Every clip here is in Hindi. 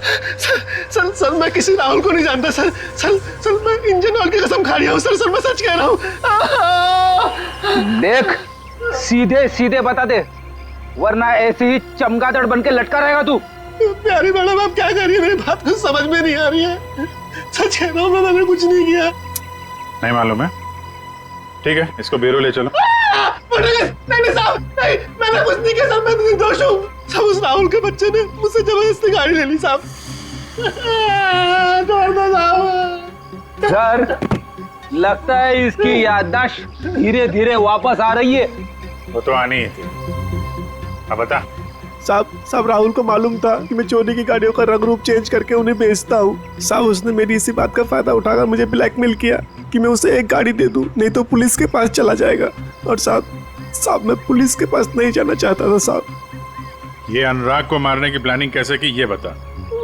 सर मैं किसी राहुल को नहीं जानता सर। सर मैं इंजन ऑयल की कसम खा रहा हूँ सर। मैं सच कह रहा हूँ। देख सीधे सीधे बता दे, वरना ऐसे ही चमगादड़ बन के लटका रहेगा तू। प्यारी मैडम आप क्या कर रही है? मेरी बात कुछ समझ में नहीं आ रही है। सच कह रहा हूँ मैंने कुछ नहीं किया। नहीं मालूम है? ठीक है, इसको ब्यूरो ले चलो। नहीं साहब, नहीं मैंने कुछ नहीं किया सर। मैं निर्दोष हूँ। सब उस राहुल के बच्चे ने मुझसे जबरदस्ती गाड़ी ले ली साहब। सर लगता है इसकी याददाश्त धीरे धीरे वापस आ रही है। वो तो आनी ही थी। अब बता। साहब राहुल को मालूम था कि मैं चोरी की गाड़ियों का रंग रूप चेंज करके उन्हें बेचता हूँ। साहब उसने मेरी इसी बात का फायदा उठाकर मुझे ब्लैकमेल किया कि मैं उसे एक गाड़ी दे दूं, नहीं तो पुलिस के पास चला जाएगा। और साहब मैं पुलिस के पास नहीं जाना चाहता था साहब। ये अनुराग को मारने की प्लानिंग कैसे की ये बता।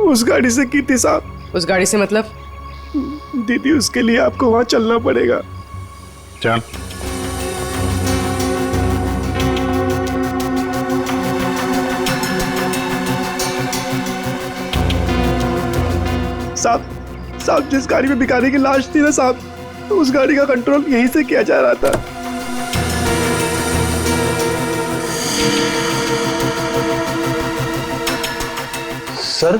उस गाड़ी से की थी साहब। उस गाड़ी से मतलब? दीदी उसके लिए आपको वहां चलना पड़ेगा। चल। साहब जिस गाड़ी में भिखारी की लाश थी ना साहब, तो उस गाड़ी का कंट्रोल यहीं से किया जा रहा था। सर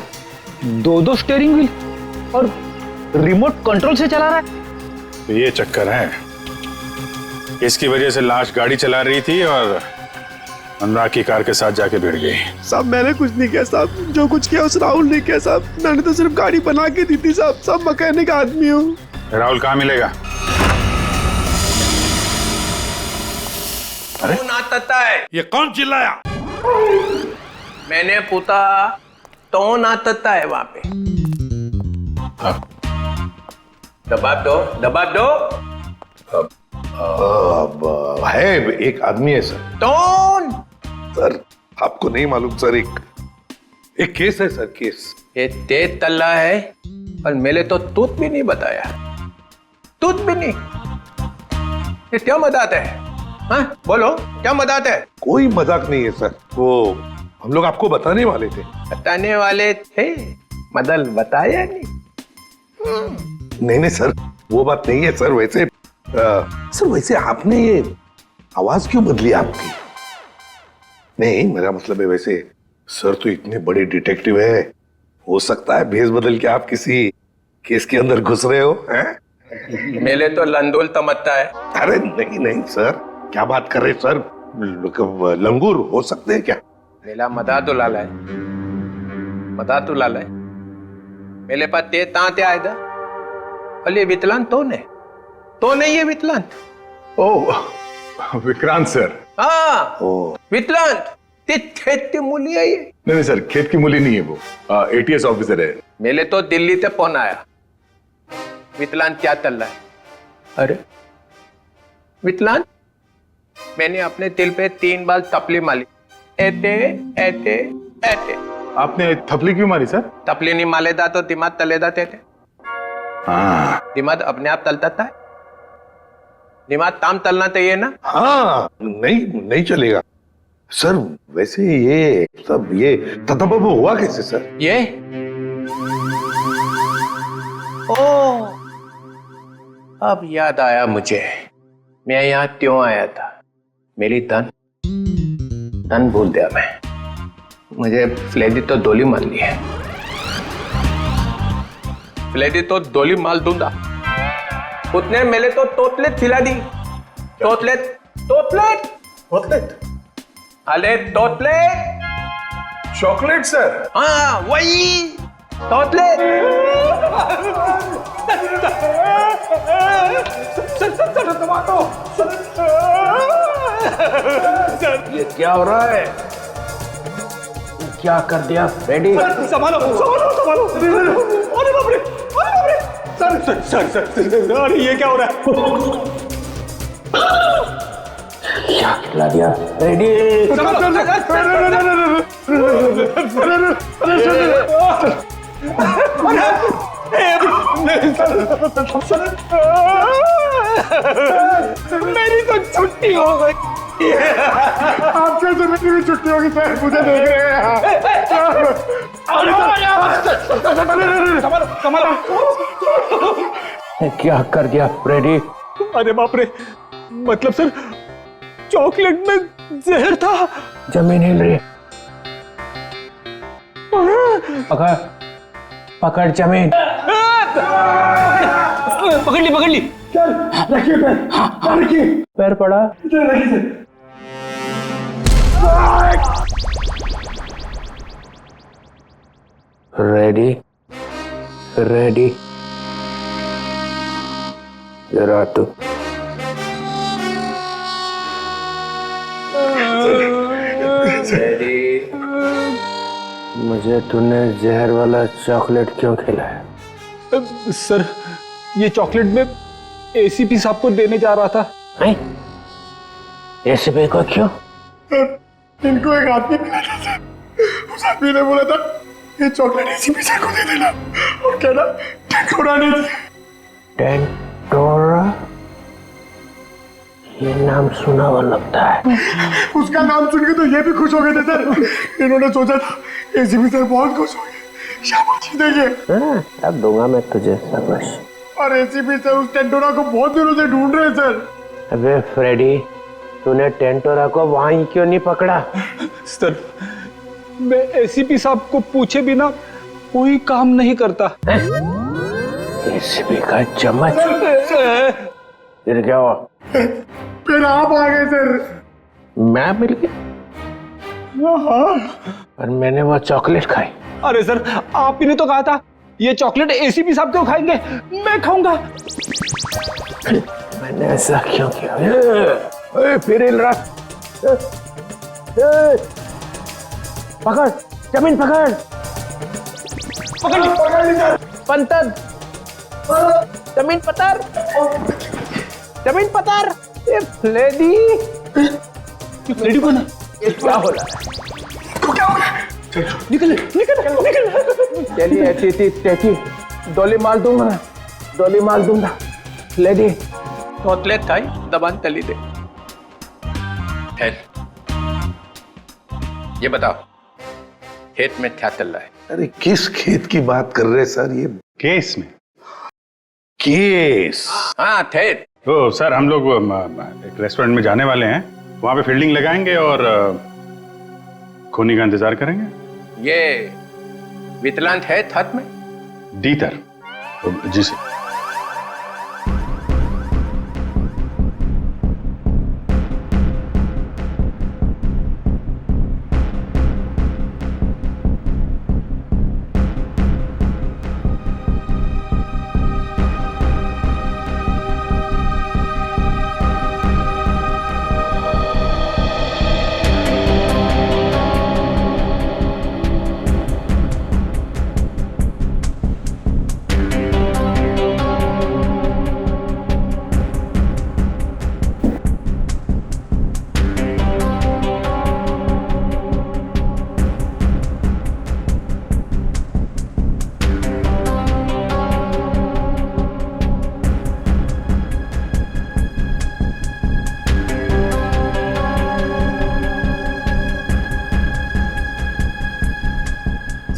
दो स्टीयरिंग व्हील और रिमोट कंट्रोल से चला रहा है। तो ये चक्कर है, इसकी वजह से लाश गाड़ी चला रही थी और अनुराग की कार के साथ जाके भिड़ गई। साहब मैंने कुछ नहीं किया साहब। जो कुछ किया उस राहुल ने किया साहब। मैंने तो सिर्फ गाड़ी बना के दी थी साहब। सब मैकेनिक आदमी हूँ। राहुल कहाँ मिलेगा? अरे नाता है। ये कौन चिल्लाया? मैंने पूछा तो नाता है वहां पे। दबाव दो। अब है एक आदमी है सर। कौन? सर आपको नहीं मालूम सर, एक केस है सर, केस। ये तेज तल्ला है और मैंने तो तूत भी नहीं बताया। तूत भी नहीं। ये क्या मजाक है? हाँ बोलो क्या मजाक है? कोई मजाक नहीं है सर, वो हम लोग आपको बताने वाले थे। बताने वाले थे, मदल बताया नहीं। नहीं सर वो बात नहीं है सर। वैसे आपने ये आवाज क्यों बदली आपकी? नहीं मेरा मतलब है, वैसे सर तो इतने बड़े डिटेक्टिव है, हो सकता है भेस बदल के आप किसी केस के अंदर घुस रहे हो हैं? मेले तो लंदोल तमत्ता है। अरे नहीं सर, क्या बात कर रहे सर? लंगूर हो सकते हैं क्या? मेला मदा तो लाला है। मेले पास ते ताते आए था। अली वितलान तो नहीं है वितलान। ओह विक्रांत सर। हाँ वितलान ते खेत की मूली है ये। नहीं सर, खेत की मूली नहीं है वो, एटीएस ऑफिसर है। मेले तो दिल्ली से फोन आया। वितलान क्या चल रहा है? अरे वितलान मैंने अपने दिल पे 3 बार तपली मारी। ऐते आपने थपली क्यों मारी सर? तपली नहीं मालेदा तो दिमाग तलेदा थे। हाँ दिमाग अपने आप तलता था। दिमाग ताम तलना चाहिए ना। हाँ नहीं चलेगा सर। वैसे ये सब ये ततबब हुआ कैसे सर? ये अब याद आया मुझे, मैं यहाँ क्यों आया था। मेरी धन भूल दिया मैं। मुझे फ्लेडी तो दोली मार ली है। फ्लेडी तो दोली माल दूंगा। उतने मेले तो तोतलेट खिला दी। तोतलेट अरे तोतलेट चॉकलेट सर। हाँ वही तोतलेट। ये क्या हो रहा है? क्या कर दिया फ्रेडी? संभालो। अरे बाप रे। सर अरे ये क्या हो रहा है? क्या खिला दिया फ्रेडी? मेरी तो छुट्टी हो गई। आपके से मेरी भी छुट्टी होगी सर, मुझे देख रहे हैं। क्या कर दिया फ्रेडी? अरे बाप रे, मतलब सर चॉकलेट में जहर था। जमीन हिल रही है। पकड़ पकड़ जमीन। पकड़ ली। चल रखिए पैर, रखिए पैर पड़ा। रखिए रेडी रेडी जरा तू। रेडी। मुझे तूने जहर वाला चॉकलेट क्यों खिलाया? सर ये चॉकलेट में एसीपी साहब को देने जा रहा था। एसीपी को क्यों? इनको एक आदमी मिला था सर, उस आदमी ने बोला था ये चॉकलेट एसीपी सर को दे देना और कहना टेंटोरा ने दी। टेंटोरा? ये नाम सुना हुआ लगता है। उसका नाम सुन के तो ये भी खुश हो गए थे सर। इन्होंने सोचा था एसीपी सर बहुत खुश हो गए, शाबाशी देंगे। अब दूंगा मैं तुझे शाबाश। और एसीपी सर उस टेंटोरा को बहुत दिनों से ढूंढ रहे हैं सर। अबे फ्रेडी, तूने टेंटोरा को वहीं क्यों नहीं पकड़ा? सर मैं एसीपी साहब को पूछे बिना कोई काम नहीं करता। एसीपी का चम्मच। फिर क्या हुआ? फिर आप आ गए सर। मैं मिल गया और मैंने वो चॉकलेट खाई। अरे सर आप ही ने तो कहा था ये चॉकलेट एसीपी साहब क्यों खाएंगे, मैं खाऊंगा। मैंने ऐसा क्यों किया? फिर हिल रहा। पकड़ जमीन, पकड़ पंतर, जमीन पतर, जमीन पतर। लेडी रेडी बना। क्या हो रहा है? निकल निकल निकल। चलिए टेची डोली मार दूंगा, डोली मार दूंगा। लेडी चॉकलेट खाई, दबान तली दे। ये बताओ खेत में क्या चल रहा है? अरे किस खेत की बात कर रहे हैं सर? ये केस में। केस? हाँ खेत। तो सर हम लोग एक रेस्टोरेंट में जाने वाले हैं, वहां पे फील्डिंग लगाएंगे और खूनी का इंतजार करेंगे। ये वितलांत है छत में? डीतर। जी सर।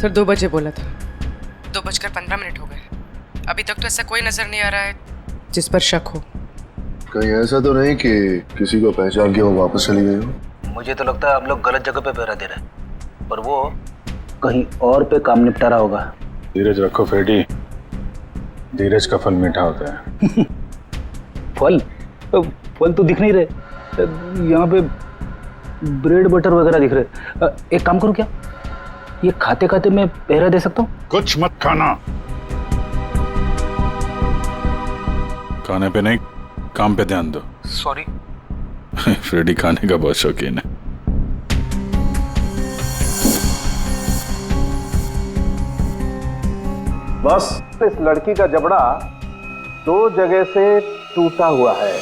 सर 2 बजे बोला था। 2:15 हो गए। अभी तक तो ऐसा कोई नजर नहीं आ रहा है जिस पर शक हो। कहीं ऐसा तो नहीं कि किसी को पहचान के वो वापस चली गई हो? मुझे तो लगता है हम लोग गलत जगह पे पहरा दे रहे हैं, पर वो कहीं और पे काम निपटा रहा होगा। धीरज रखो फ्रेडी, धीरज का फल मीठा होता है। फल फल तो दिख नहीं रहे, यहाँ पे ब्रेड बटर वगैरह दिख रहे। एक काम करूँ क्या, ये खाते खाते मैं पहरा दे सकता हूँ? कुछ मत खाना। खाने पे नहीं, काम पे ध्यान दो। सॉरी। फ्रेडी खाने का बहुत शौकीन है। बस इस लड़की का जबड़ा 2 जगह से टूटा हुआ है।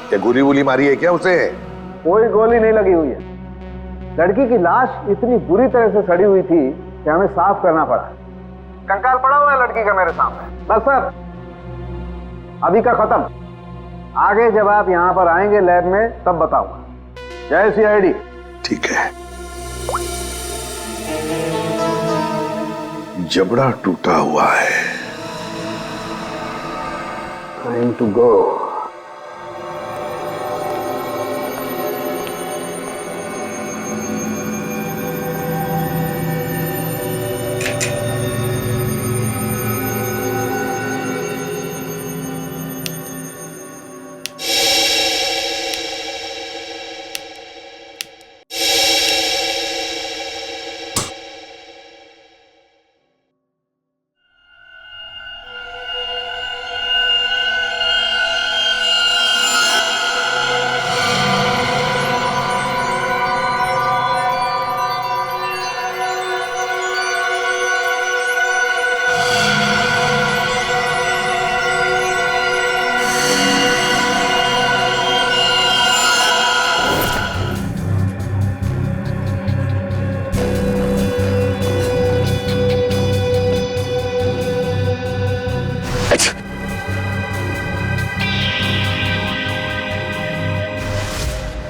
क्या गोली वोली मारी है क्या उसे? कोई गोली नहीं लगी हुई है। लड़की की लाश इतनी बुरी तरह से सड़ी हुई थी कि हमें साफ करना पड़ा। कंकाल पड़ा हुआ है लड़की का मेरे सामने। बस सर, अभी का खत्म। आगे जब आप यहाँ पर आएंगे लैब में तब बताऊंगा। जय CID। ठीक है। जबड़ा टूटा हुआ है। Time to go.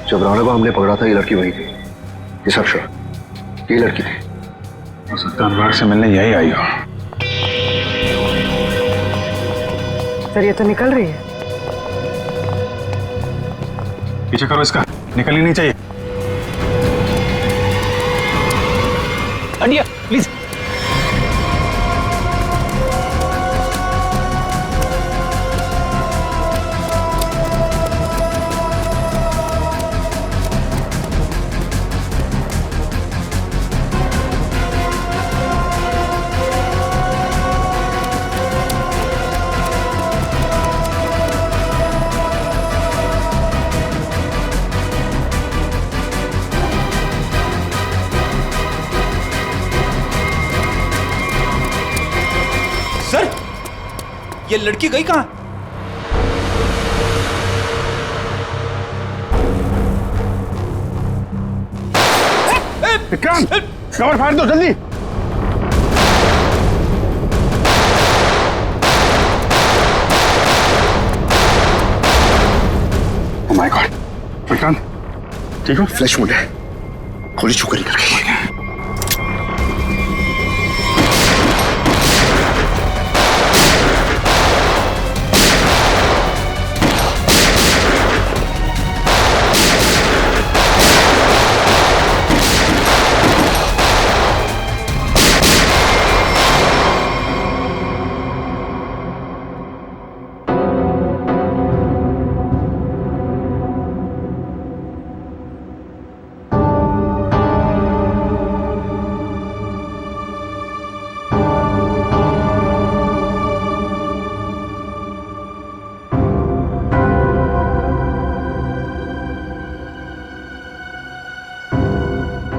जब राणा को हमने पकड़ा था ये लड़की वही थी। ये सब श्योर ये लड़की थी। हो सकता है अनुराग से मिलने यही आई हो। सर ये तो निकल रही है। पीछे करो इसका, निकलनी नहीं चाहिए। हटिए प्लीज। सर ये लड़की गई कहाँ? विक्रांत, कवर फायर दो जल्दी। ओह माय गॉड, विक्रांत ठीक हो? फ्लैश मोड है, गोली छूकर निकल गई।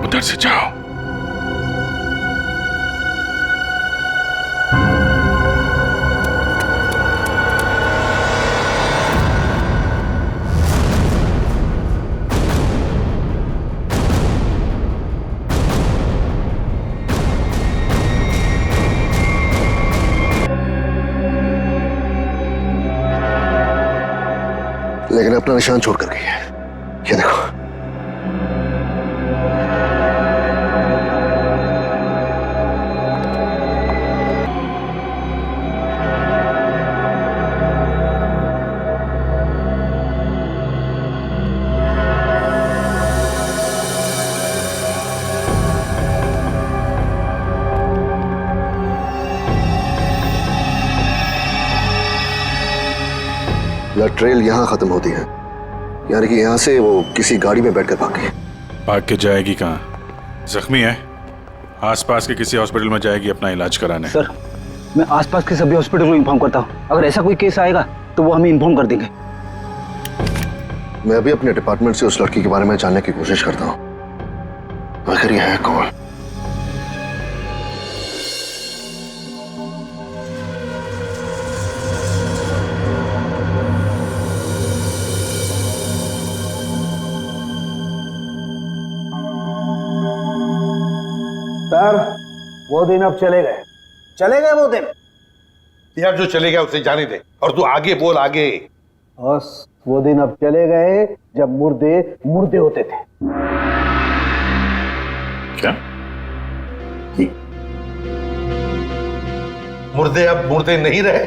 उधर से जाओ। लेकिन अपना निशान छोड़ कर गई है। ये देखो। ट्रेल यहां खत्म होती है, यानी कि यहां से वो किसी गाड़ी में बैठकर भाग गई। भाग के जाएगी कहाँ? जख्मी है, आसपास के किसी हॉस्पिटल में जाएगी अपना इलाज कराने। सर मैं आसपास के सभी हॉस्पिटल को इन्फॉर्म करता हूँ। अगर ऐसा कोई केस आएगा तो वो हमें इन्फॉर्म कर देंगे। मैं अभी अपने डिपार्टमेंट से उस लड़की के बारे में जानने की कोशिश करता हूँ। आखिर यह है कौन? सर वो दिन अब चले गए वो दिन। यार जो चले गया उसे जाने दे, और तू आगे बोल आगे। बस वो दिन अब चले गए जब मुर्दे मुर्दे होते थे। क्या? मुर्दे अब मुर्दे नहीं रहे।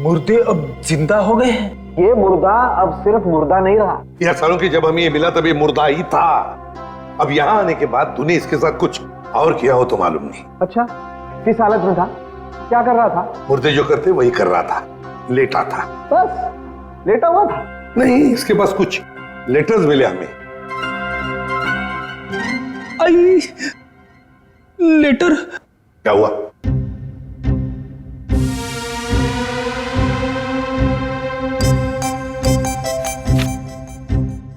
मुर्दे अब जिंदा हो गए हैं। ये मुर्दा अब सिर्फ मुर्दा नहीं रहा। यह सालों की जब हमें ये मिला तब ये मुर्दा ही था। अब यहाँ आने के बाद तूने इसके साथ कुछ और किया हो तो मालूम नहीं। अच्छा, किस हालत में था? क्या कर रहा था? मुर्दे जो करते वही कर रहा था, लेटा था। बस लेटा हुआ था? नहीं, इसके पास कुछ लेटर्स मिले हमें। आई लेटर। क्या हुआ?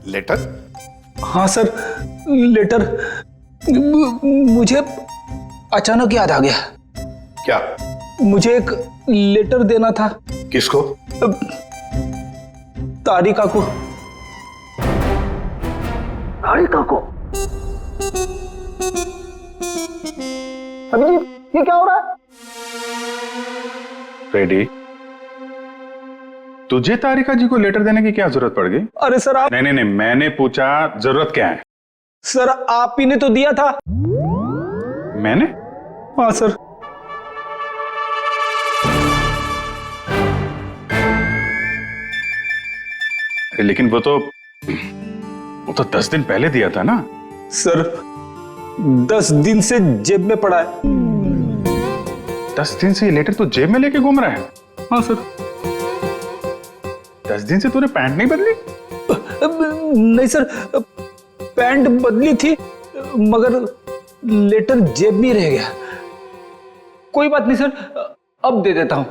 लेटर? हाँ सर, लेटर। मुझे अचानक याद आ गया। क्या? मुझे एक लेटर देना था। किसको? तारिका को। तारिका को? अभिजीत, ये क्या हो रहा है? रेडी? तुझे तारिका जी को लेटर देने की क्या जरूरत पड़ गई? अरे सर आप। नहीं, मैंने पूछा जरूरत क्या है। सर आप ही ने तो दिया था। मैंने? हाँ सर। अरे लेकिन वो तो 10 दिन पहले दिया था ना। सर 10 दिन से जेब में पड़ा है। 10 दिन से ये लेटर तो जेब में लेके घूम रहा है? हाँ सर। 10 दिन से तूने पैंट नहीं बदली? नहीं सर, पैंट बदली थी मगर लेटर जेब में रह गया। कोई बात नहीं सर, अब दे देता हूं।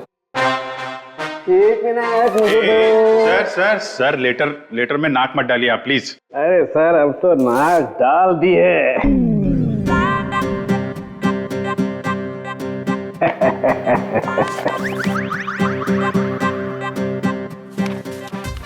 एक मिनट मुझे दो। सर लेटर में नाक मत डालिए आप प्लीज। अरे सर, अब तो नाक डाल दी है।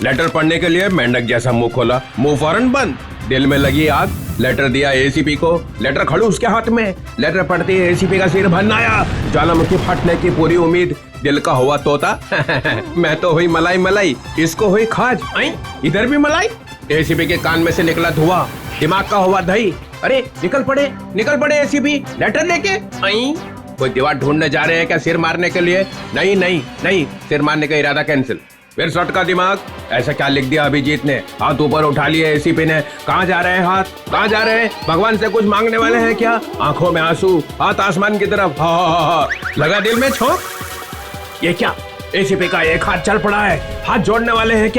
लेटर पढ़ने के लिए मेंढक जैसा मुंह खोला, मुंह फौरन बंद। दिल में लगी आग। लेटर दिया एसीपी को। लेटर खड़ूस के हाथ में। लेटर पढ़ते ही एसीपी का सिर भरना आया। ज्वालामुखी फटने की पूरी उम्मीद। दिल का हुआ तोता। मैं तो हुई मलाई मलाई, इसको हुई खाज। इधर भी मलाई। एसीपी के कान में से निकला धुआं, दिमाग का हुआ दही। अरे निकल पड़े एसीपी लेटर लेके। कोई दीवार ढूंढने जा रहे हैं क्या सिर मारने के लिए? नहीं, सिर मारने का इरादा कैंसिल। फिर शॉट का दिमाग। ऐसा क्या लिख दिया अभिजीत ने? हाथ ऊपर उठा लिए एसीपी ने। कहाँ जा रहे हैं हाथ? कहाँ जा रहे हैं? भगवान से कुछ मांगने वाले हैं क्या? आंखों में आंसू, हाथ आसमान की तरफ। हा। लगा दिल में छोंक। ये क्या? एसीपी का एक हाथ चल पड़ा है। हाथ जोड़ने वाले हैं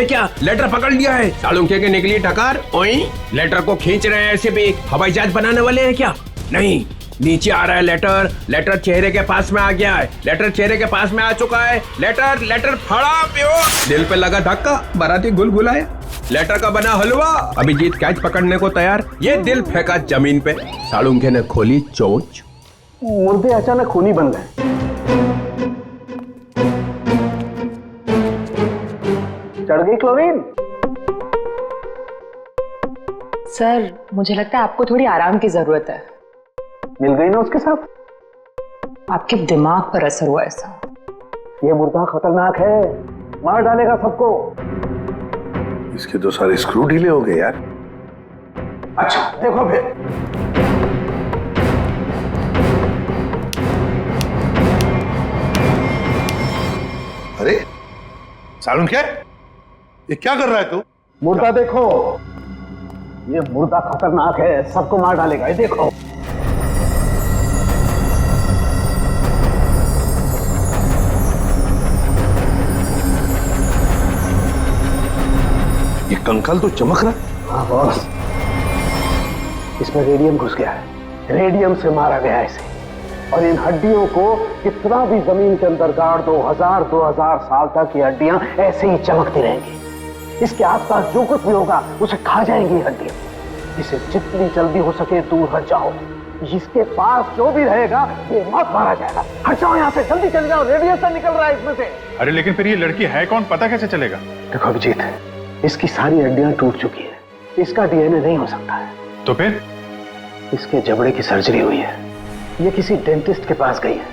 क्या? लेटर पकड़ लिया है। सालुंखे की निकली टकार। ओई लेटर को खींच रहे हैं एसीपी। हवाई जहाज बनाने वाले हैं क्या? नहीं, नीचे आ रहा है लेटर चेहरे के पास में आ गया है। लेटर चेहरे के पास में आ चुका है। लेटर फड़ा प्यो। दिल पे लगा धक्का, बाराती गुलगुलाया। लेटर का बना हलवा। अभिजीत कैच पकड़ने को तैयार। ये दिल फेंका जमीन पे। सालुंखे ने खोली चोंच। मुर्दे अचानक खूनी बन गए। चढ़ गई क्लोरीन। सर मुझे लगता है आपको थोड़ी आराम की जरूरत है। मिल गई ना उसके साथ? आपके दिमाग पर असर हुआ ऐसा। ये मुर्दा खतरनाक है, मार डालेगा सबको। इसके तो सारे स्क्रू ढीले हो गए यार। अच्छा देखो फिर। अरे सालुंखे, ये क्या कर रहा है तू? मुर्दा देखो, ये मुर्दा खतरनाक है, सबको मार डालेगा। ये देखो। ये कंकाल तो चमक रहा है। हाँ बॉस, इसमें रेडियम घुस गया है। रेडियम से मारा गया इसे। और इन हड्डियों को कितना भी जमीन के अंदर गाड़ दो, 2000 साल तक ये हड्डियां ऐसे ही चमकती रहेंगी। इसके आसपास जो कुछ भी होगा उसे खा जाएंगी हड्डियां। इसे जितनी जल्दी हो सके दूर हट जाओ। इसके पास जो भी रहेगा ये मौत मारा जाएगा। हट जाओ यहाँ से, जल्दी चले जाओ। रेडिएशन निकल रहा है इसमें से। अरे लेकिन फिर ये लड़की है कौन, पता कैसे चलेगा? देखो अभिजीत, इसकी सारी हड्डियां टूट चुकी है। इसका डीएनए नहीं हो सकता है। तो फिर? इसके जबड़े की सर्जरी हुई है। ये किसी डेंटिस्ट के पास गई है।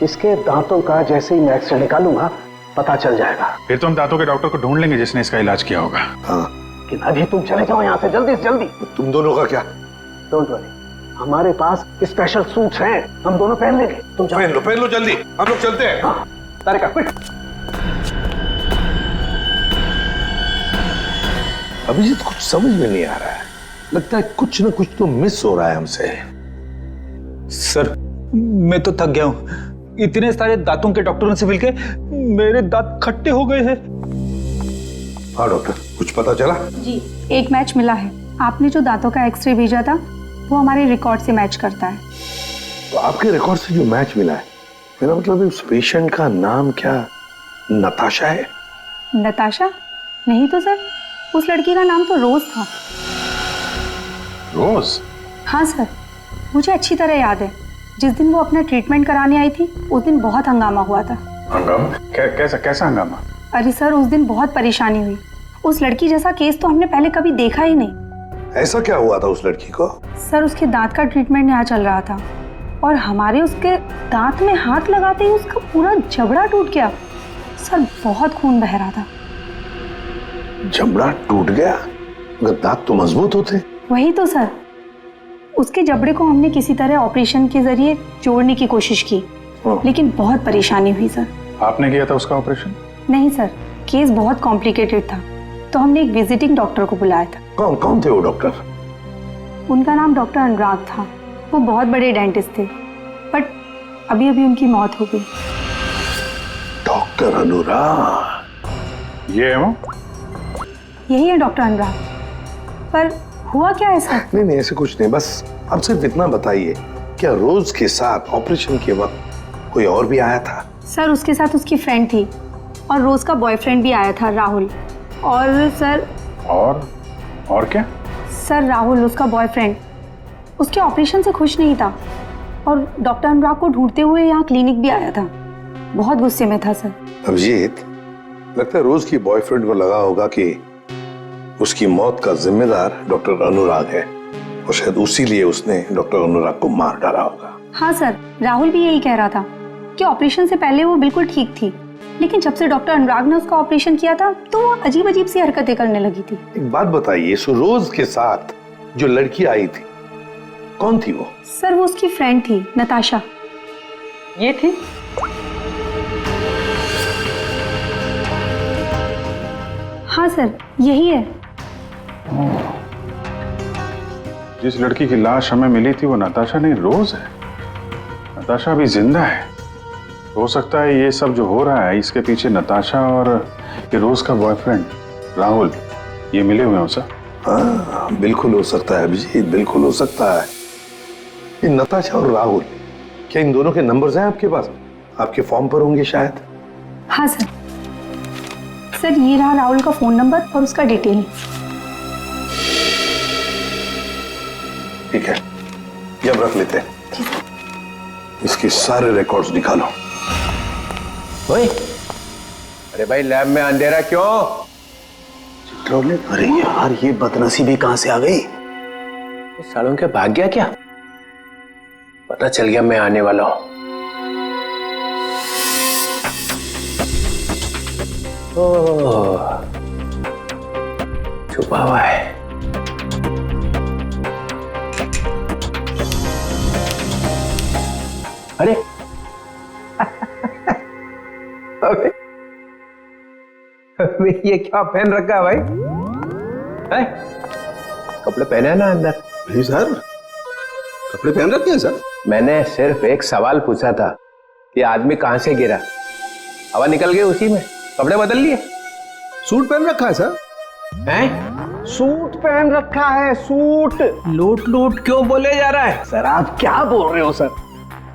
इसके दांतों का जैसे ही मैं एक्सरे निकालूंगा पता चल जाएगा। फिर तो हम दांतों के डॉक्टर को ढूंढ लेंगे जिसने इसका इलाज किया होगा। हाँ, लेकिन अभी तुम चले जाओ यहाँ से जल्दी से जल्दी। तुम दोनों का क्या? डोंट वरी, हमारे पास स्पेशल सूट्स हैं, हम दोनों पहन लेंगे। तुम जाओ। पहन लो जल्दी, हम लोग चलते हैं। हाँ, तारिका क्विक। अभिजीत कुछ समझ में नहीं आ रहा है, लगता है कुछ ना कुछ तो मिस हो रहा है हमसे। सर मैं तो थक गया हूं, इतने सारे दांतों के डॉक्टरों से मिलके मेरे दांत खट्टे हो गए हैं। हाँ डॉक्टर, कुछ पता चला? जी, एक मैच मिला है। आपने जो दांतों का एक्सरे भेजा था वो हमारे रिकॉर्ड से मैच करता है। तो आपके रिकॉर्ड से जो मैच मिला है, मेरा मतलब है उस पेशेंट का नाम क्या नताशा है? नताशा? नहीं तो सर, उस लड़की का नाम तो रोज था। रोज? हाँ सर, मुझे अच्छी तरह याद है। जिस दिन वो अपना ट्रीटमेंट कराने आई थी उस दिन बहुत हंगामा हुआ था। हंगामा? कैसा हंगामा? अरे सर, उस दिन बहुत परेशानी हुई। उस लड़की जैसा केस तो हमने पहले कभी देखा ही नहीं। ऐसा क्या हुआ था उस लड़की को? सर, उसके दांत का ट्रीटमेंट यहाँ चल रहा था और हमारे उसके दांत में हाथ लगाते ही उसका पूरा जबड़ा टूट गया। सर, बहुत खून बह रहा था। जबड़ा टूट गया? मगर दांत तो मजबूत होते। वही तो सर, उसके जबड़े को हमने किसी तरह ऑपरेशन के जरिए जोड़ने की कोशिश की, लेकिन बहुत परेशानी हुई सर। आपने किया था उसका ऑपरेशन? नहीं सर, केस बहुत कॉम्प्लिकेटेड था, तो हमने एक विजिटिंग डॉक्टर को बुलाया था। कौन थे वो डॉक्टर? उनका नाम डॉक्टर अनुराग था। वो बहुत बड़े डेंटिस्ट थे, बट अभी अभी उनकी मौत हो गई। डॉक्टर अनुराग? ये है वो? यही है डॉक्टर अनुराग। पर हुआ क्या है सर? नहीं ऐसे कुछ नहीं, बस आप सिर्फ इतना बताइए, क्या रोज के साथ ऑपरेशन के वक्त कोई और भी आया था? सर, उसके साथ उसकी फ्रेंड थी और रोज का बॉयफ्रेंड भी आया था, राहुल। और सर और क्या? सर, राहुल उसका बॉयफ्रेंड उसके ऑपरेशन से खुश नहीं था और डॉक्टर अनुराग को ढूंढते हुए यहाँ क्लिनिक भी आया था। बहुत गुस्से में था सर। अभिजीत, लगता है रोज की बॉयफ्रेंड को लगा होगा कि उसकी मौत का जिम्मेदार डॉक्टर अनुराग है और शायद उसी लिए उसने डॉक्टर अनुराग को मार डाला होगा। हाँ सर, राहुल भी यही कह रहा था कि ऑपरेशन से पहले वो बिल्कुल ठीक थी, लेकिन जब से डॉक्टर अनुराग ने उसका ऑपरेशन किया था तो वो अजीब अजीब सी हरकतें करने लगी थी। एक बात बताइए, सो रोज के साथ जो लड़की आई थी, कौन थी वो? सर, वो उसकी फ्रेंड थी, नताशा। ये थी? हाँ सर, यही है। जिस लड़की की लाश हमें मिली थी वो नताशा नहीं, रोज है। नताशा अभी जिंदा है। हो सकता है ये सब जो हो रहा है इसके पीछे नताशा और ये रोज का बॉयफ्रेंड राहुल ये मिले हुए हो सर। हाँ, बिल्कुल हो सकता है अभिजीत, बिल्कुल हो सकता है। ये नताशा और राहुल, क्या इन दोनों के नंबर्स हैं आपके पास? आपके फॉर्म पर होंगे शायद। हाँ सर। सर, ये रहा राहुल का फोन नंबर और उसका डिटेल। ठीक है, ये अब रख लेते हैं। इसके सारे रिकॉर्ड्स निकालो। ओए, अरे भाई लैब में अंधेरा क्यों? अरे यार, ये बदनसीबी कहां से आ गई? इस सालों के भाग गया क्या? पता चल गया मैं आने वाला हूं। छुपा हुआ है। अरे अबे ये क्या पहन रखा है भाई? है? कपड़े पहने हैं ना अंदर? नहीं सर, कपड़े पहन रखे हैं सर। मैंने सिर्फ एक सवाल पूछा था कि आदमी कहां से गिरा, हवा निकल गई उसी में, कपड़े बदल लिए। सूट पहन रखा है सर। हैं? सूट पहन रखा है, सूट। लूट लूट क्यों बोले जा रहा है? सर, आप क्या बोल रहे हो सर?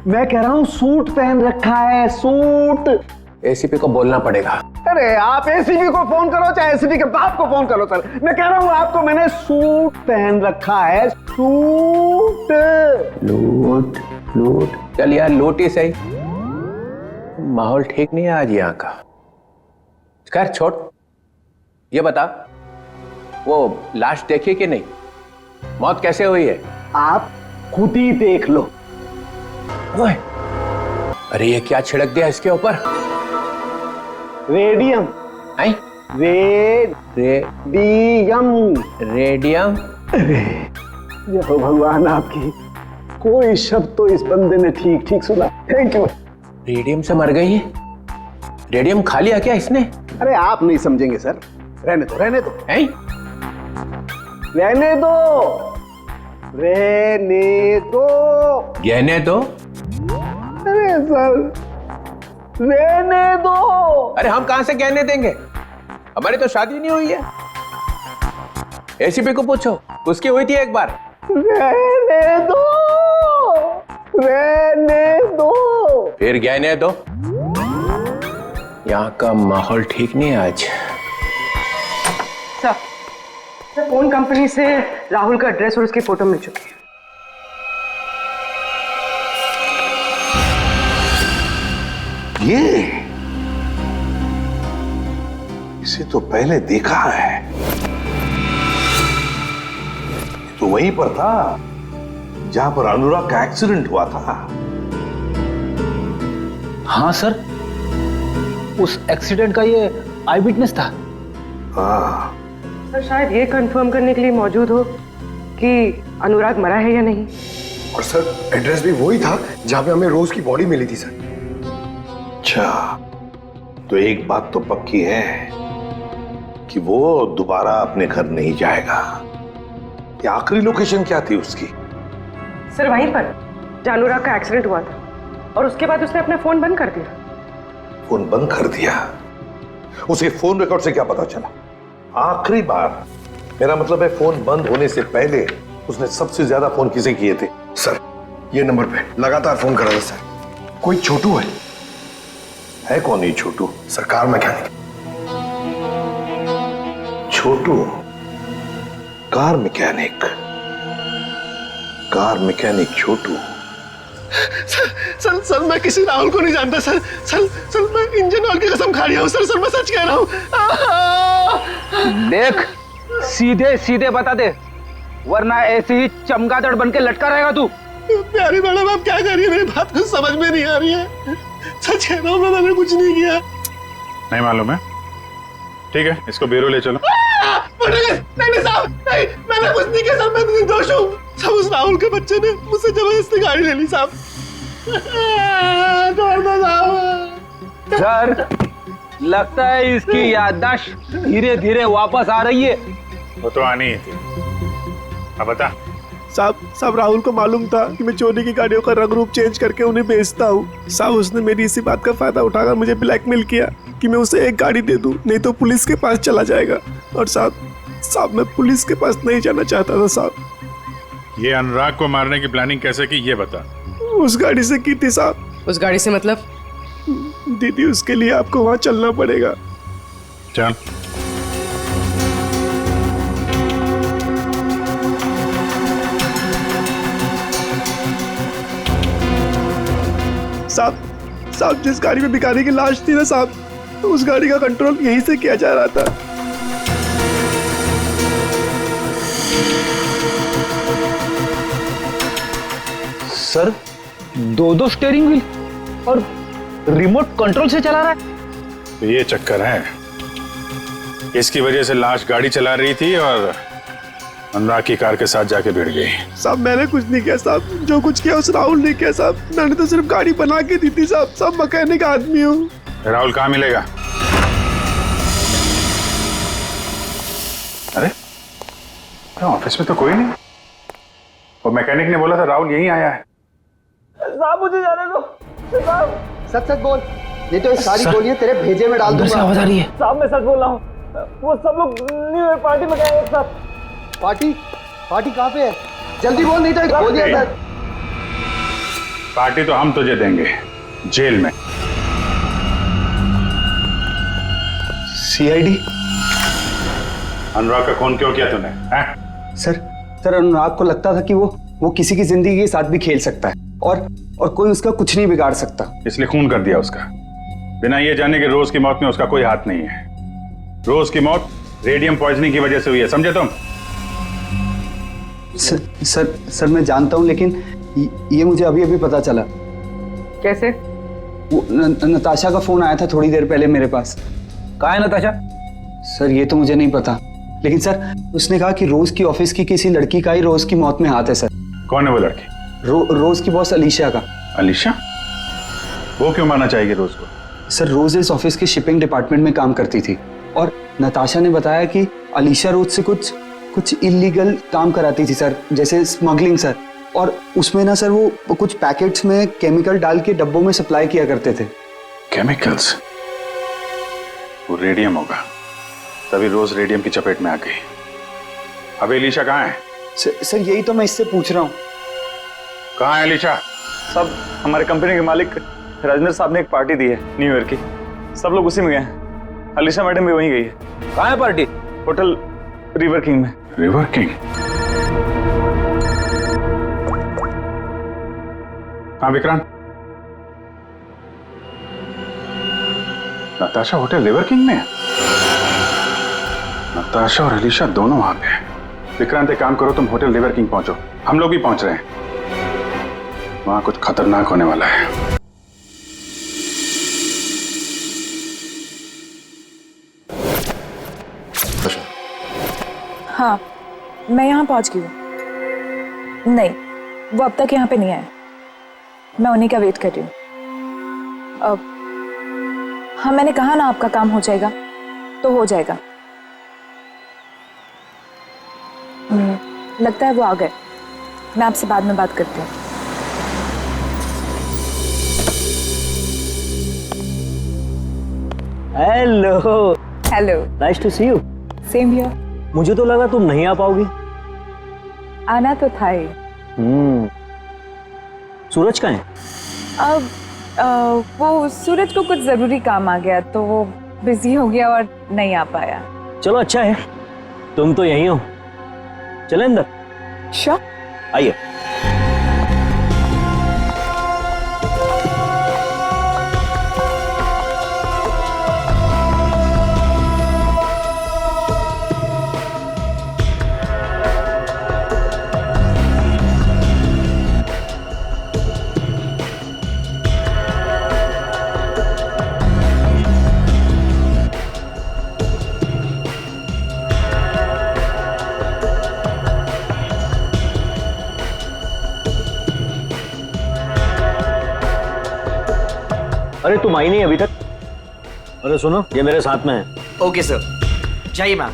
मैं कह रहा हूँ सूट पहन रखा है, सूट। एसीपी को बोलना पड़ेगा। अरे आप एसीपी को फोन करो चाहे एसीपी के बाप को फोन करो सर, मैं कह रहा हूँ आपको मैंने सूट पहन रखा है, सूट। लूट लूट, चल यार लूट ही सही। माहौल ठीक नहीं है आज यहाँ का। खैर छोड़, ये बता वो लाश देखी कि नहीं? मौत कैसे हुई है? आप खुद ही देख लो। ओए, अरे ये क्या छिड़क दिया इसके ऊपर? रेडियम। हैं? रेडियम। रेडियम? ये तो भगवान आपकी कोई शब्द तो इस बंदे ने ठीक ठीक सुना। Thank you. रेडियम से मर गई है? रेडियम खा लिया क्या इसने? अरे आप नहीं समझेंगे सर, रहने दो रहने दो हैं? रहने दो रहने दो। गहने दो? अरे सर रहने दो। अरे हम कहां से गहने देंगे, हमारी तो शादी नहीं हुई है। एसीपी को पूछो, उसकी हुई थी एक बार। रहने दो रहने दो। फिर गहने दो। यहाँ का माहौल ठीक नहीं है आज। सर फोन कंपनी से राहुल का एड्रेस और उसकी फोटो मिल चुकी है। ये इसे तो पहले देखा है, तो वहीं पर था जहां पर अनुराग का एक्सीडेंट हुआ था। हाँ सर, उस एक्सीडेंट का ये आई विटनेस था। हाँ सर शायद ये कंफर्म करने के लिए मौजूद हो कि अनुराग मरा है या नहीं। और सर एड्रेस भी वही था जहां पे हमें रोज की बॉडी मिली थी सर। अच्छा, तो एक बात तो पक्की है कि वो दोबारा अपने घर नहीं जाएगा। ये आखिरी लोकेशन क्या थी उसकी? सर वहीं पर जहाँ अनुराग का एक्सीडेंट हुआ था, और उसके बाद उसने अपना फोन बंद कर दिया। फोन बंद कर दिया? उसे फोन रिकॉर्ड से क्या पता चला? आखिरी बार, मेरा मतलब है फोन बंद होने से पहले उसने सबसे ज्यादा फोन किसे किए थे? सर ये नंबर पे लगातार फोन कर रहा था सर। कोई छोटू है कौन ही छोटू? सरकार मैकेनिक। छोटू कार मैकेनिक? कार मैकेनिक छोटू? सर सर मैं किसी राहुल को नहीं जानता सर। सर मैं इंजन ऑयल की कसम खा रहा हूँ सर मैं सच कह रहा हूँ। देख, सीधे सीधे बता दे, वरना ऐसे ही चमगादड़ बन के लटका रहेगा तू। प्यारी मैडम आप क्या कर रही है, मेरी बात कुछ समझ में नहीं आ रही है। सच कह रहा हूँ मैंने कुछ नहीं किया। नहीं मालूम है? ठीक है, इसको ब्यूरो ले चलो। नहीं साहब नहीं, मैंने कुछ नहीं किया सर, मैं निर्दोष हूँ। सब उस राहुल के बच्चे ने मुझसे जबरदस्ती गाड़ी ले ली साहब। सर लगता है इसकी याददाश्त धीरे धीरे वापस आ रही है। वो तो आनी ही थी। अब बता। साहब राहुल को मालूम था कि मैं चोरी की गाड़ियों का रंग रूप चेंज करके उन्हें बेचता हूँ। साहब उसने मेरी इसी बात का फायदा उठाकर मुझे ब्लैकमेल किया कि मैं उसे एक गाड़ी दे दूं, नहीं तो पुलिस के पास चला जाएगा। और साहब मैं पुलिस के पास नहीं जाना चाहता था साहब। ये अनुराग को मारने की प्लानिंग कैसे की ये बता। उस गाड़ी से की थी साहब। उस गाड़ी से मतलब? दीदी उसके लिए आपको वहां चलना पड़ेगा। चल। साहब जिस गाड़ी में भिखारी की लाश थी ना साहब, उस गाड़ी का कंट्रोल यहीं से किया जा रहा था। सर दो स्टीयरिंग व्हील और रिमोट कंट्रोल से चला रहा है। तो ये चक्कर है, इसकी वजह से लाश गाड़ी चला रही थी और अनुराग की कार के साथ जाके भिड़ गई। साहब मैंने कुछ नहीं किया साहब, जो कुछ किया उस राहुल ने किया साहब। मैंने तो सिर्फ गाड़ी बना के दी थी साहब। सब मैकेनिक आदमी हूँ। राहुल कहाँ मिलेगा? अरे ऑफिस में तो कोई नहीं। वो मैकेनिक ने बोला था राहुल यहीं आया है। साहब मुझे जाने दो। सच सच बोल, नहीं तो ये सारी गोलियां तेरे भेजे में डाल दूंगा। आवाज आ रही है। साहब मैं सच बोल रहा हूँ, वो सब लोग न्यू ईयर पार्टी में गए एक साथ। पार्टी कहाँ पे है? जल्दी बोल, नहीं तो गोलियां। पार्टी तो हम तुझे देंगे जेल में। सीआईडी? अनुराग का खून क्यों किया तूने? सर अनुराग को लगता था कि वो किसी की जिंदगी के साथ भी खेल सकता है और कोई उसका कुछ नहीं बिगाड़ सकता, इसलिए खून कर दिया उसका, बिना ये जाने कि रोज की मौत में उसका कोई हाथ नहीं है। रोज की मौत रेडियम पॉइजनिंग की वजह से हुई है, समझे तुम? सर मैं जानता हूं, लेकिन ये मुझे अभी अभी पता चला। कैसे? वो नताशा का फोन आया था थोड़ी देर पहले मेरे पास। कहाँ है नताशा? सर ये तो मुझे नहीं पता, लेकिन सर उसने कहा कि रोज की ऑफिस की किसी लड़की का ही रोज की मौत में हाथ है। सर कौन है वो लड़की? रोज की बॉस अलीशा का। अलीशा? वो क्यों मारना चाहेगी रोज को? सर रोज इस ऑफिस के शिपिंग डिपार्टमेंट में काम करती थी और नताशा ने बताया कि अलीशा रोज से कुछ इलीगल काम कराती थी सर, जैसे स्मगलिंग सर। और उसमें ना सर वो कुछ पैकेट्स में केमिकल डाल के डब्बों में सप्लाई किया करते थे। केमिकल्स? वो रेडियम होगा, तभी रोज रेडियम की चपेट में आ गई। अभी अलीशा कहाँ है? सर यही तो मैं इससे पूछ रहा हूँ। कहाँ है अलीशा? सब हमारे कंपनी के मालिक राजेंद्र साहब ने एक पार्टी दी है न्यू ईयर की, सब लोग उसी में गए हैं। अलीशा मैडम भी वहीं गई है। कहाँ है पार्टी? होटल रिवर किंग में। River King? हाँ Vikrant, Natasha hotel River King में है? नताशा और अलीशा दोनों वहां पे हैं। विक्रांत एक काम करो, तुम होटल रिवर किंग पहुंचो, हम लोग भी पहुंच रहे हैं। वहां कुछ खतरनाक होने वाला है। हाँ, मैं यहाँ पहुँच गई हूँ। नहीं, वो अब तक यहाँ पे नहीं आए। मैं उन्हीं का वेट कर रही हूँ। हाँ, मैंने कहा ना आपका काम हो जाएगा तो हो जाएगा। लगता है वो आ गए। मैं आपसे बाद में बात करती हूँ। Hello. Hello. Nice to see you. Same here. मुझे तो लगा तुम नहीं आ पाओगी। आना तो था ही। सूरज कहाँ है? अब वो सूरज को कुछ जरूरी काम आ गया तो वो बिजी हो गया और नहीं आ पाया। चलो अच्छा है, तुम तो यहीं हो। चले अंदर? श्योर। आइए। अरे तुम आई नहीं अभी तक? अरे सुनो, ये मेरे साथ में है। ओके सर, जाइए मैम।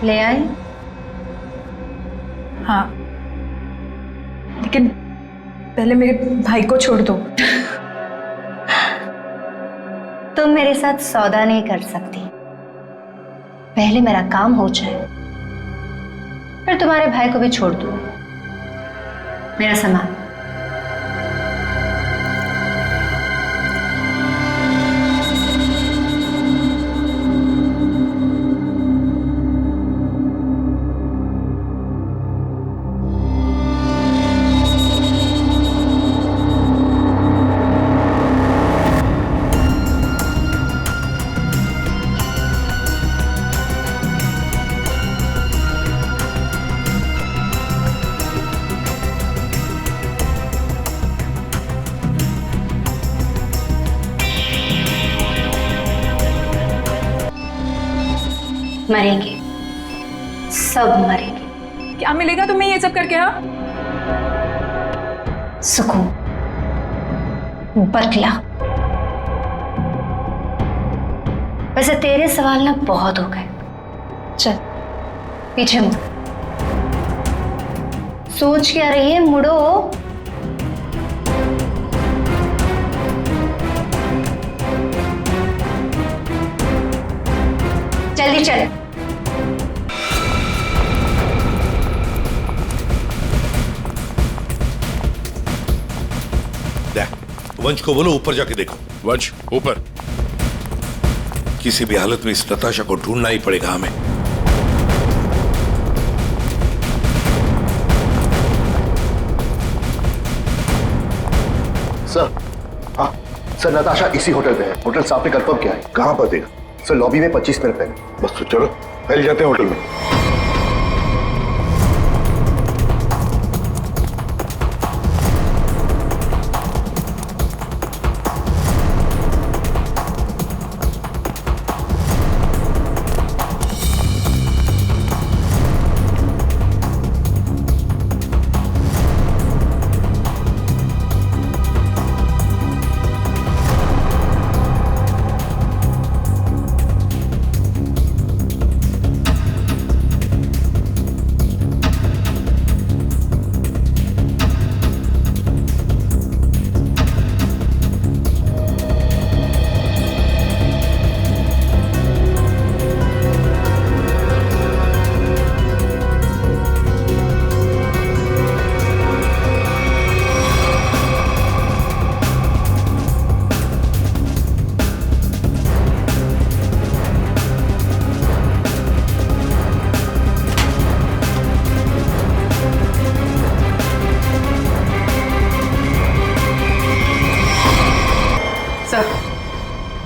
ले आई? हाँ, लेकिन पहले मेरे भाई को छोड़ दो। तुम मेरे साथ सौदा नहीं कर सकती। पहले मेरा काम हो जाए, फिर तुम्हारे भाई को भी छोड़ दो। मेरा सामान। मरेंगे, सब मरेंगे। क्या मिलेगा तुम्हें ये सब करके? हाँ, सुकून, बदला। वैसे तेरे सवाल ना बहुत हो गए। चल पीछे मुड़। सोच क्या रही है, मुड़ो। जल्दी चल। वंश को बोलो ऊपर जाके देखो। वंश ऊपर। किसी भी हालत में इस नताशा को ढूंढना ही पड़ेगा हमें। सर, हाँ सर, नताशा इसी होटल पे है। होटल साहब ने कंफर्म किया है। कहाँ पर देगा? सर लॉबी में 25 मिनट पहले। बस तो चलो फैल जाते हैं होटल में।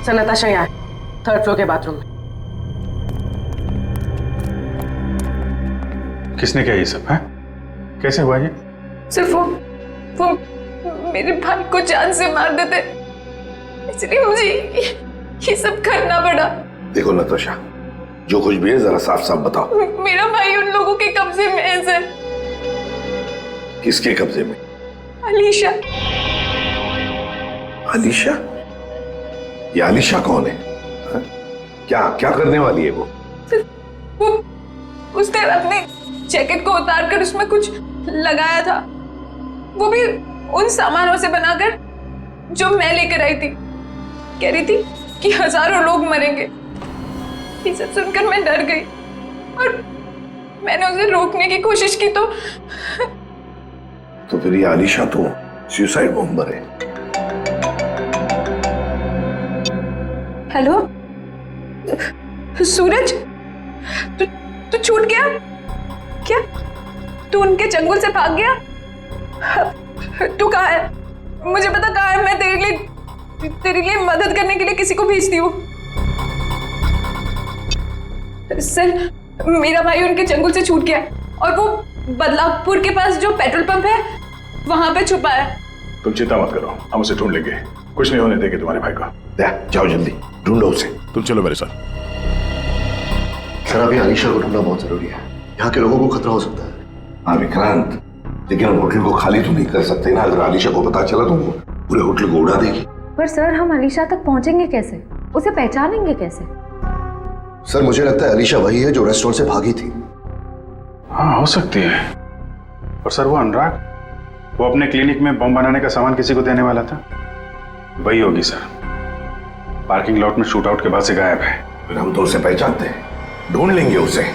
सर नताशा यहाँ है, 3rd फ्लोर के बाथरूम में। किसने किया ये सब है? कैसे हुआ ये? सिर्फ वो मेरे भाई को जान से मार देते, इसलिए मुझे ये सब करना पड़ा। देखो नताशा, जो कुछ भी है जरा साफ साफ बताओ। मेरा भाई उन लोगों के कब्जे में है सर। किसके कब्जे में? अलीशा। अलीशा? ये अलीशा कौन है? हा? क्या क्या करने वाली है वो? उसने अपने जैकेट को उतार कर उसमें कुछ लगाया था, वो भी उन सामानों से बनाकर जो मैं लेकर आई थी। कह रही थी कि हजारों लोग मरेंगे। ये सब सुनकर मैं डर गई और मैंने उसे रोकने की कोशिश की तो फिर ये अलीशा तो सुसाइड बॉम्बर है। हेलो सूरज, तू छूट गया क्या? तू उनके चंगुल से भाग गया? तू कहाँ है? मुझे पता कहाँ है। मैं तेरे लिए मदद करने के लिए किसी को भेजती हूँ। सर मेरा भाई उनके चंगुल से छूट गया और वो बदलापुर के पास जो पेट्रोल पंप है वहां पे छुपा है। तुम चिंता मत करो, हम उसे ढूंढ लेंगे। कुछ नहीं होने देंगे तुम्हारे भाई को। जाओ जल्दी ढूंढो उसे। तुम चलो मेरे साथ। सर अभी अलीशा को ढूंढना बहुत जरूरी है। यहाँ के लोगों को खतरा हो सकता है। हाँ विक्रांत, लेकिन हम होटल को खाली तो नहीं कर सकते ना। अगर अलीशा को पता चला तो वो पूरे होटल को उड़ा देगी। पर सर हम अलीशा तक पहुंचेंगे कैसे? उसे पहचानेंगे कैसे? सर मुझे लगता है अलीशा वही है जो रेस्टोरेंट से भागी थी। हाँ हो सकती है। और सर वो अनुराग, वो अपने क्लिनिक में बम बनाने का सामान किसी को देने वाला था, वही होगी सर। पार्किंग लॉट में शूट आउट के बाद से गायब है। फिर हम तो उसे पहचानते हैं, ढूंढ लेंगे उसे।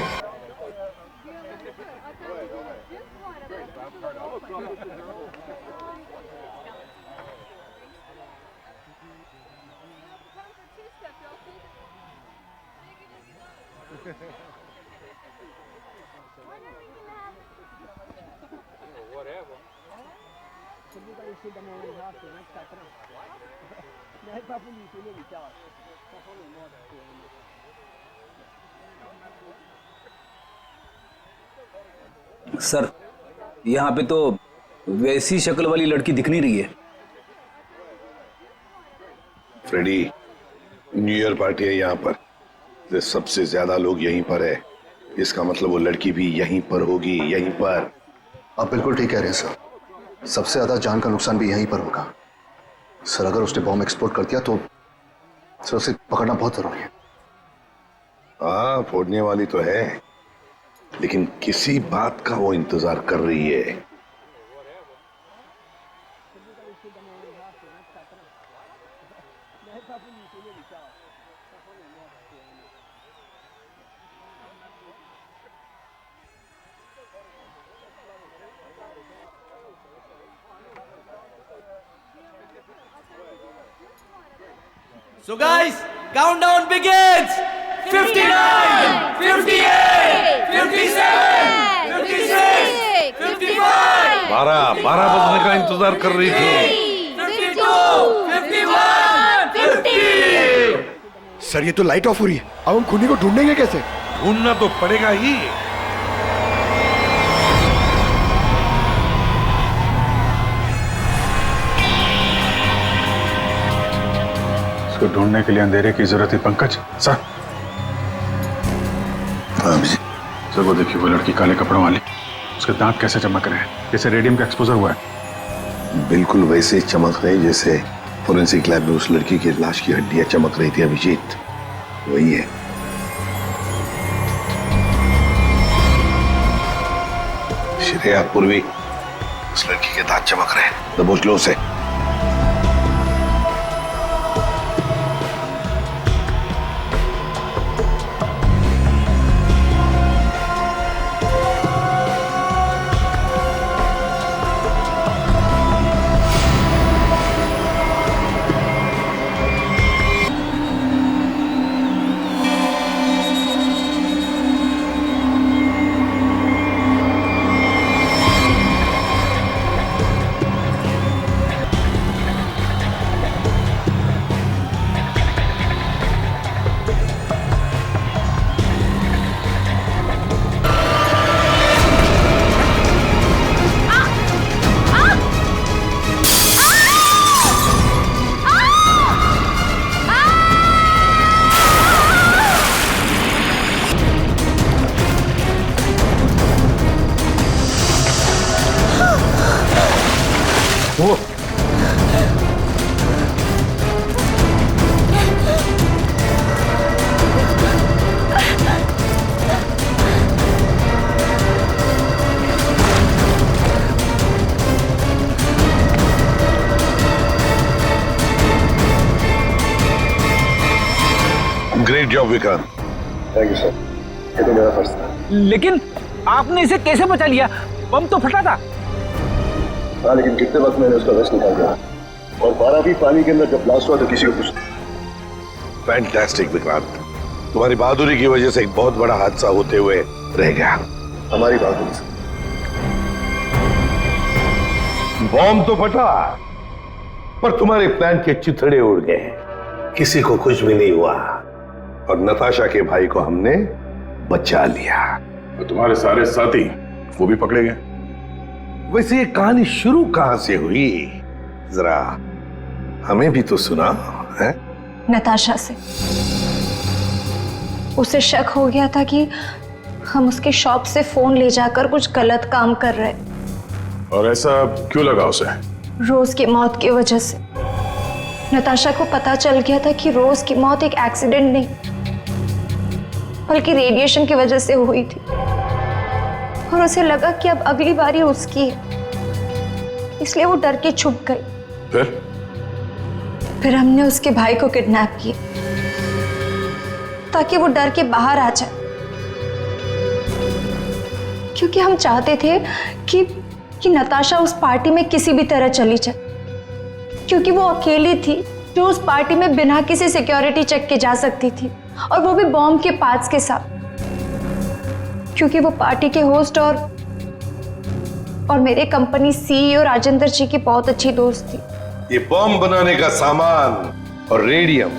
सर यहाँ पे तो वैसी शक्ल वाली लड़की दिख नहीं रही है। फ्रेडी, न्यू ईयर पार्टी है यहाँ पर। सबसे ज्यादा लोग यहीं पर है, इसका मतलब वो लड़की भी यहीं पर होगी, यहीं पर। आप बिल्कुल ठीक कह रहे हैं सर। सबसे ज्यादा जान का नुकसान भी यहीं पर होगा। सर अगर उसने बॉम्ब एक्सप्लोड कर दिया तो सर उसे पकड़ना बहुत जरूरी है। हाँ फोड़ने वाली तो है, लेकिन किसी बात का वो इंतजार कर रही है। So guys, countdown begins. 59, 58, 57, 56, 55. 12 बजने का इंतजार कर रही थी। 52, 51, 50. सर ये तो लाइट ऑफ हो रही है, अब हम खूनी को ढूंढेंगे कैसे? ढूंढना तो पड़ेगा ही। इसको ढूंढने के लिए अंधेरे की जरूरत है पंकज। सर सर वो देखिए, वो लड़की काले कपड़ों वाली, उसके दांत कैसे चमक रहे हैं, जैसे रेडियम का एक्सपोजर हुआ है। बिल्कुल वैसे चमक रही जैसे फोरेंसिक लैब में उस लड़की की लाश की हड्डियां चमक रही थी अभिजीत, वही है। श्रेया पूर्वी, उस लड़की के दांत चमक रहे हैं, दबोच लो उसे। Great job Vikrant. Thank you sir, ये तो मेरा फर्ज था। लेकिन आपने इसे कैसे बचा लिया? बम तो फटा था। हाँ, लेकिन कितने वक्त मैंने उसका वेस्ट निकाल दिया, और 12 भी पानी के अंदर जब ब्लास्ट हुआ तो किसी को कुछ। फैंटास्टिक विक्रांत, तुम्हारी बहादुरी की वजह से एक बहुत बड़ा हादसा होते हुए रह गया। हमारी बहादुरी से बॉम्ब तो फटा, पर तुम्हारे प्लान के चिथड़े उड़ गए, किसी को कुछ भी नहीं हुआ, और नताशा के भाई को हमने बचा लिया। तो तुम्हारे सारे साथी वो भी पकड़े गए। वैसे ये कहानी शुरू कहां से हुई, जरा हमें भी तो सुना है। नताशा से। उसे शक हो गया था कि हम उसके शॉप से फोन ले जाकर कुछ गलत काम कर रहे। और ऐसा क्यों लगा उसे? रोज की मौत की वजह से। नताशा को पता चल गया था कि रोज की मौत एक एक्सीडेंट नहीं, बल्कि रेडिएशन की वजह से हुई थी, और उसे लगा कि अब अगली बारी उसकी है, इसलिए वो डर के छुप गई। फिर हमने उसके भाई को किडनैप किया ताकि वो डर के बाहर आ जाए, क्योंकि हम चाहते थे कि नताशा उस पार्टी में किसी भी तरह चली जाए, क्योंकि वो अकेली थी जो उस पार्टी में बिना किसी सिक्योरिटी चेक के जा सकती थी, और वो भी बॉम्ब के पार्ट्स के साथ, क्योंकि वो पार्टी के होस्ट और मेरे कंपनी सीईओ राजेंद्र जी की बहुत अच्छी दोस्त थी। ये बॉम्ब बनाने का सामान और रेडियम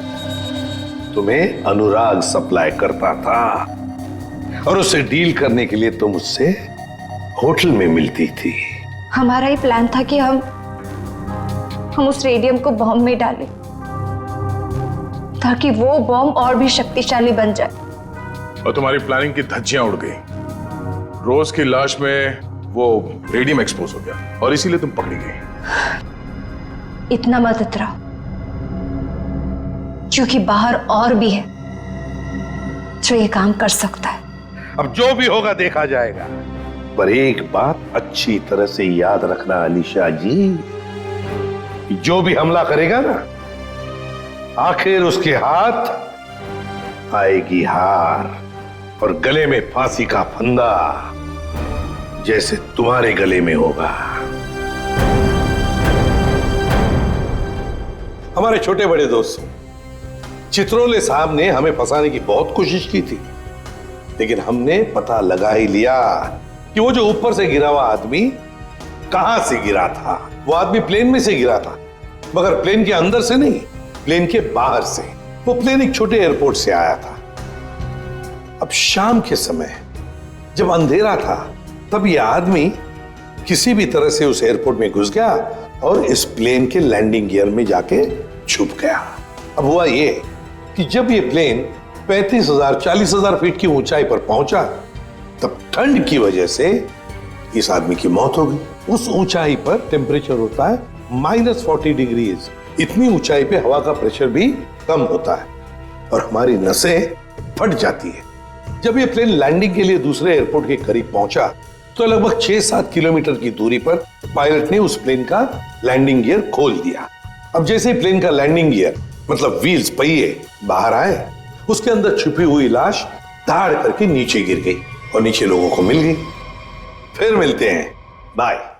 तुम्हें अनुराग सप्लाई करता था, और उससे डील करने के लिए तुम उससे होटल में मिलती थी। हमारा ही प्लान था कि हम उस रेडियम को बॉम्ब में डालें ताकि वो बॉम्ब और भी शक्तिशाली बन जाए। और तुम्हारी प्लानिंग की धज्जियां उड़ गई। रोज की लाश में वो रेडियम एक्सपोज हो गया और इसीलिए तुम पकड़ी गई। इतना मत इतराओ, क्योंकि बाहर और भी है जो ये काम कर सकता है। अब जो भी होगा देखा जाएगा, पर एक बात अच्छी तरह से याद रखना अलीशा जी, कि जो भी हमला करेगा ना, आखिर उसके हाथ आएगी हार और गले में फांसी का फंदा, जैसे तुम्हारे गले में होगा। हमारे छोटे बड़े दोस्त चित्रोले साहब ने हमें फंसाने की बहुत कोशिश की थी, लेकिन हमने पता लगा ही लिया कि वो जो ऊपर से गिरा हुआ आदमी कहां से गिरा था। वो आदमी प्लेन में से गिरा था, मगर प्लेन के अंदर से नहीं, प्लेन के बाहर से। वो प्लेन एक छोटे एयरपोर्ट से आया था। अब शाम के समय जब अंधेरा था, तब यह आदमी किसी भी तरह से उस एयरपोर्ट में घुस गया और इस प्लेन के लैंडिंग गियर में जाके छुप गया। अब हुआ ये कि जब ये प्लेन 35,000 40,000 फीट की ऊंचाई पर पहुंचा, तब ठंड की वजह से इस आदमी की मौत हो गई। उस ऊंचाई पर टेम्परेचर होता है -40 डिग्रीज। इतनी ऊंचाई पे हवा का प्रेशर भी कम होता है और हमारी नसें फट जाती है। जब ये प्लेन लैंडिंग के लिए दूसरे एयरपोर्ट के करीब पहुंचा, तो लगभग 6-7 किलोमीटर की दूरी पर पायलट ने उस प्लेन का लैंडिंग गियर खोल दिया। अब जैसे ही प्लेन का लैंडिंग गियर मतलब व्हील्स, पहिए बाहर आए, उसके अंदर छुपी हुई लाश धाड़ करके नीचे गिर गई और नीचे लोगों को मिल गई। फिर मिलते हैं, बाय।